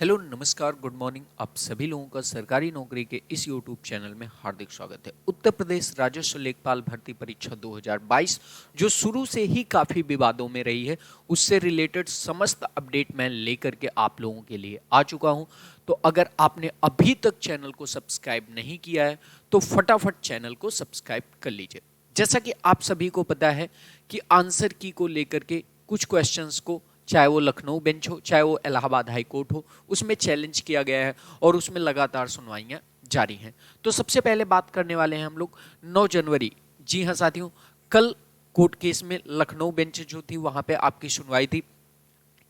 Hello नमस्कार good morning. आप सभी लोगों का सरकारी नौकरी के इस यूट्यूब चैनल में हार्दिक स्वागत है। उत्तर प्रदेश राजस्व लेखपाल भर्ती परीक्षा 2022 जो शुरू से ही काफ़ी विवादों में रही है, उससे रिलेटेड समस्त अपडेट मैं लेकर के आप लोगों के लिए आ चुका हूं। तो अगर आपने अभी तक चैनल को सब्सक्राइब नहीं किया है तो फटाफट चैनल को सब्सक्राइब कर लीजिए। जैसा कि आप सभी को पता है कि आंसर की को लेकर के कुछ क्वेश्चंस को, चाहे वो लखनऊ बेंच हो चाहे वो इलाहाबाद हाई कोर्ट हो, उसमें चैलेंज किया गया है और उसमें लगातार सुनवाइयां जारी हैं। तो सबसे पहले बात करने वाले हैं हम लोग 9 जनवरी। जी हाँ साथियों, कल कोर्ट केस में लखनऊ बेंच जो थी वहां पे आपकी सुनवाई थी।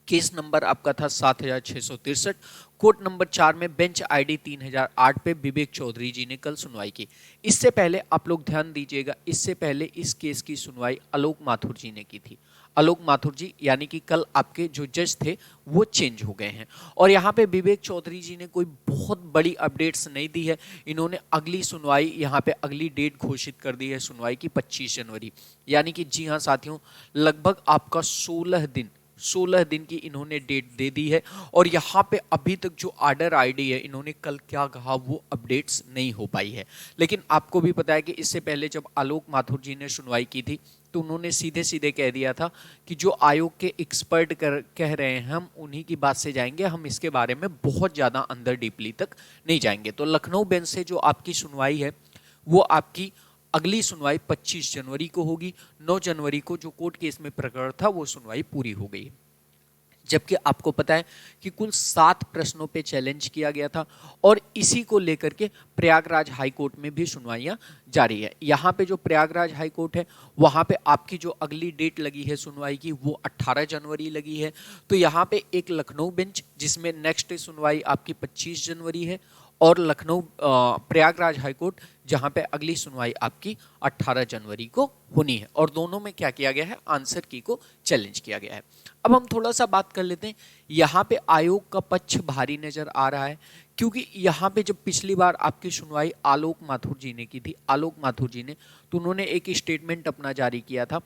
केस नंबर आपका था 7663। कोर्ट नंबर 4 में बेंच आईडी 3008 पे विवेक चौधरी जी ने कल सुनवाई की। इससे पहले आप लोग ध्यान दीजिएगा, इससे पहले इस केस की सुनवाई आलोक माथुर जी ने की थी। आलोक माथुर जी यानी कि कल आपके जो जज थे वो चेंज हो गए हैं और यहाँ पे विवेक चौधरी जी ने कोई बहुत बड़ी अपडेट्स नहीं दी है। इन्होंने अगली सुनवाई यहाँ पे अगली डेट घोषित कर दी है सुनवाई की 25 जनवरी, यानी कि जी हाँ साथियों, लगभग आपका 16 दिन की इन्होंने डेट दे दी है। और यहाँ पे अभी तक जो आर्डर आईडी है, इन्होंने कल क्या कहा वो अपडेट्स नहीं हो पाई है। लेकिन आपको भी पता है कि इससे पहले जब आलोक माथुर जी ने सुनवाई की थी तो उन्होंने सीधे सीधे कह दिया था कि जो आयोग के एक्सपर्ट कह रहे हैं हम उन्हीं की बात से जाएंगे, हम इसके बारे में बहुत ज़्यादा अंदर डीपली तक नहीं जाएंगे। तो लखनऊ बेंच से जो आपकी सुनवाई है वो आपकी अगली सुनवाई 25 जनवरी को होगी। 9 जनवरी को जो कोर्ट केस में प्रकरण था वो सुनवाई पूरी हो गई। जबकि आपको पता है कि कुल 7 प्रश्नों पे चैलेंज किया गया था और इसी को लेकर के प्रयागराज हाई कोर्ट में भी सुनवाइयां जारी है। यहाँ पे जो प्रयागराज हाई कोर्ट है वहाँ पे आपकी जो अगली डेट लगी है सुनवाई की वो 18 जनवरी लगी है। तो यहाँ पे एक लखनऊ बेंच जिसमें नेक्स्ट सुनवाई आपकी 25 जनवरी है और लखनऊ प्रयागराज हाईकोर्ट जहां पे अगली सुनवाई आपकी 18 जनवरी को होनी है। और दोनों में क्या किया गया है, आंसर की को चैलेंज किया गया है। अब हम थोड़ा सा बात कर लेते हैं, यहाँ पे आयोग का पक्ष भारी नजर आ रहा है क्योंकि यहाँ पे जब पिछली बार आपकी सुनवाई आलोक माथुर जी ने की थी, आलोक माथुर जी ने, तो उन्होंने एक स्टेटमेंट अपना जारी किया था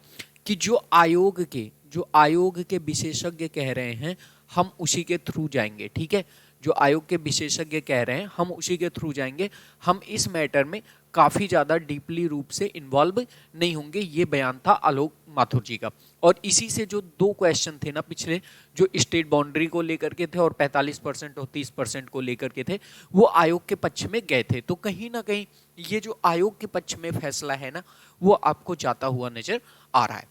कि जो आयोग के विशेषज्ञ कह रहे हैं हम उसी के थ्रू जाएंगे। ठीक है, जो आयोग के विशेषज्ञ कह रहे हैं हम उसी के थ्रू जाएंगे, हम इस मैटर में काफी ज्यादा डीपली रूप से इन्वॉल्व नहीं होंगे। ये बयान था आलोक माथुर जी का। और इसी से जो 2 क्वेश्चन थे ना पिछले, जो स्टेट बाउंड्री को लेकर के थे और 45% और 30% को लेकर के थे, वो आयोग के पक्ष में गए थे। तो कहीं ना कहीं ये जो आयोग के पक्ष में फैसला है ना वो आपको जाता हुआ नजर आ रहा है।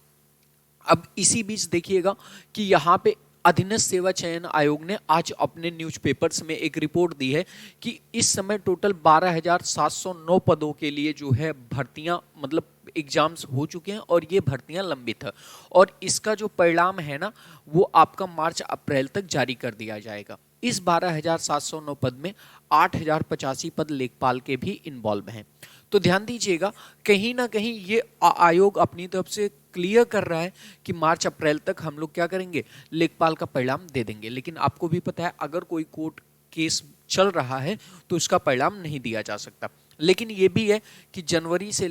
अब इसी बीच देखिएगा कि यहाँ पे अधीनस्थ सेवा चयन आयोग ने आज अपने न्यूज़पेपर्स में एक रिपोर्ट दी है कि इस समय टोटल 12,709 पदों के लिए जो है भर्तियां, मतलब एग्जाम्स हो चुके हैं और ये भर्तियां लंबित है। और इसका जो परिणाम है ना वो आपका मार्च अप्रैल तक जारी कर दिया जाएगा। इस 12,709 पद में 8,085 पद लेखपाल के भी इन्वॉल्व हैं। तो ध्यान दीजिएगा, कहीं ना कहीं ये आयोग अपनी तरफ से क्लियर कर रहा है कि मार्च अप्रैल तक हम लोग क्या करेंगे, लेखपाल का परिणाम दे देंगे। लेकिन आपको भी पता है अगर कोई कोर्ट केस चल रहा है तो उसका परिणाम नहीं दिया जा सकता। लेकिन ये भी है कि जनवरी से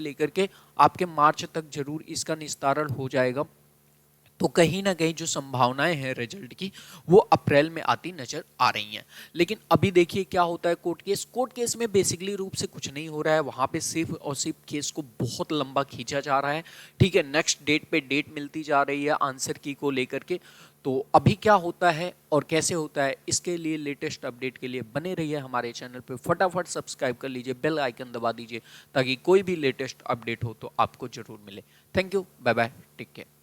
लेकर के आपके मार्च तक जरूर इसका निस्तारण हो जाएगा। तो कहीं ना कहीं जो संभावनाएं हैं रिजल्ट की वो अप्रैल में आती नजर आ रही हैं। लेकिन अभी देखिए क्या होता है, कोर्ट केस में बेसिकली रूप से कुछ नहीं हो रहा है, वहां पे सिर्फ और सिर्फ केस को बहुत लंबा खींचा जा रहा है। ठीक है, नेक्स्ट डेट पे डेट मिलती जा रही है आंसर की को लेकर के। तो अभी क्या होता है और कैसे होता है, इसके लिए लेटेस्ट अपडेट के लिए बने रहिए हमारे चैनल पे। फटाफट सब्सक्राइब कर लीजिए, बेल आइकन दबा दीजिए ताकि कोई भी लेटेस्ट अपडेट हो तो आपको जरूर मिले। Thank you, bye bye, take care.